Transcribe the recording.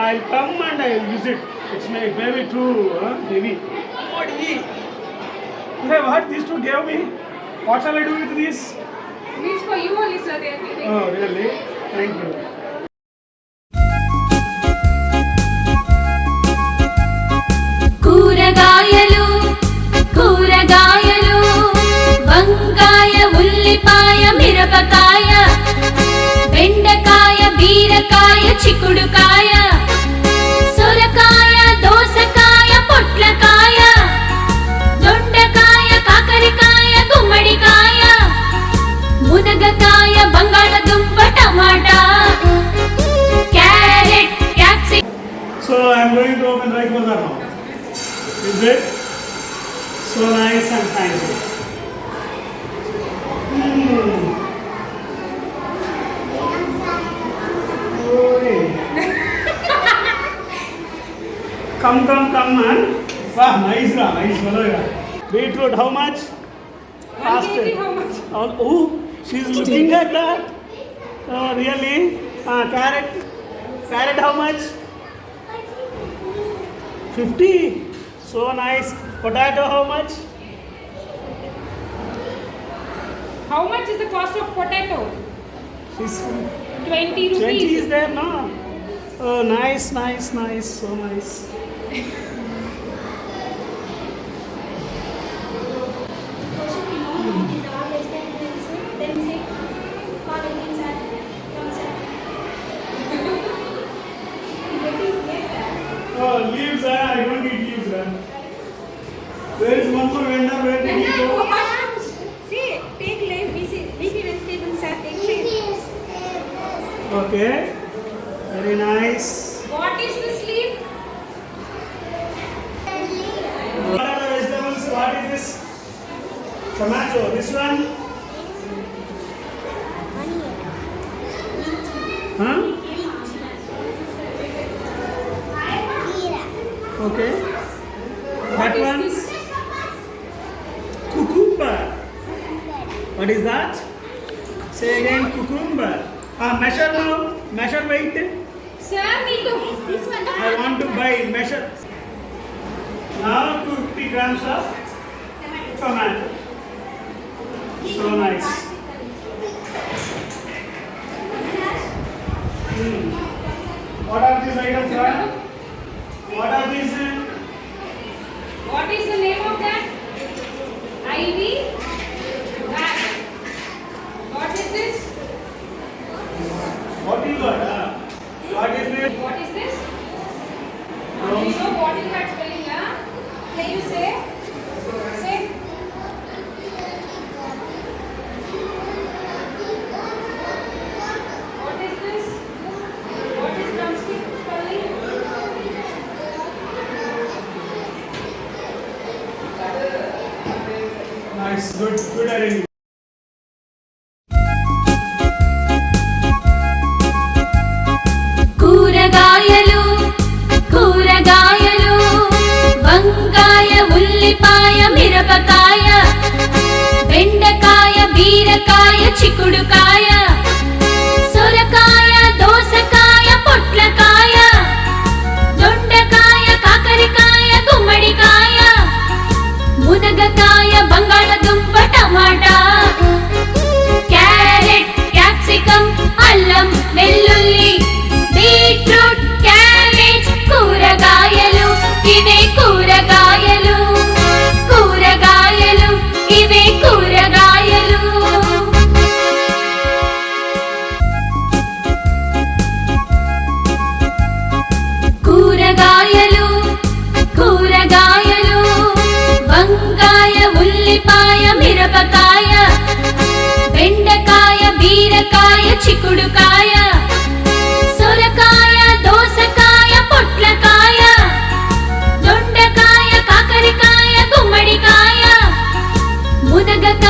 I'll come and I'll visit. It's maybe too heavy. What is it? Hey, what these two gave me? What shall I do with this? This for you only, sir. They are giving. Oh, really? Thank you. కూరగాయలు కూరగాయలు వంకాయ ఉల్లిపాయ మిరపకాయ బెండకాయ బీరకాయ చిక్కుడుకాయ సొరకాయ దోసకాయ పొట్లకాయ దొండకాయ కాకరకాయ గుమ్మడికాయ మునగకాయ బంగాళదుంప టమాటా carrot capsicum. So I'm going to open Right Bazaar now. Is it? So nice and fancy. Come, man. Wow, nice, nice. Beetroot, how much? 1 kg, how much? Oh, she's looking at that. Oh, really? Carrot, how much? 50. So nice. Potato, how much? How much is the cost of potato? She's 20 rupees. 20 is there, no? Oh, nice. So nice. Oh, leaves, I don't eat leaves. Where is one more vendor? Where did he go? See, take leafy vegetables, sir. Take leaf. Okay. Very nice. What is this leaf? What are the vegetables? What is this? Tomato. This one? Huh? Okay. That What is one? this? Cucumber. What is that? Say again, cucumber. Measure now. Measure weight. Sir, me too. This one. I want to buy. Measure. Now 250 grams of tomato. So nice. What are these items, sir? What are these? What is the name of that? Ivy. What is this? What is that? What is it? What is this? You know what is that spelling, huh? Can you say? Say. What is this? What is drumstick spelling? Nice, good arrangement. కూరగాయలు కూరగాయలు వంకాయ ఉల్లిపాయ మిరపకాయ బెండకాయ బీరకాయ చిక్కుడుకాయ సొరకాయ దోసకాయ పొట్లకాయ దొండకాయ కాకరకాయ గుమ్మడికాయ మునగకాయ బంగాళదుంప టమాటా క్యారెట్ క్యాప్సికమ్ అల్లం వెల్లుల్లి బీట్రూట్ క్యాబేజ్ కూరగాయలు ఇవే కూరగాయలు కూరగాయలు ఇవే కూరగాయలు. కూరగాయలు కూరగాయలు వంకాయ ఉల్లిపాయ మిరపకాయ బెండకాయ బీరకాయ చిక్కుడుకాయ సొరకాయ దోసకాయ పొట్లకాయ దొండకాయ కాకరకాయ గుమ్మడికాయ మునగకాయ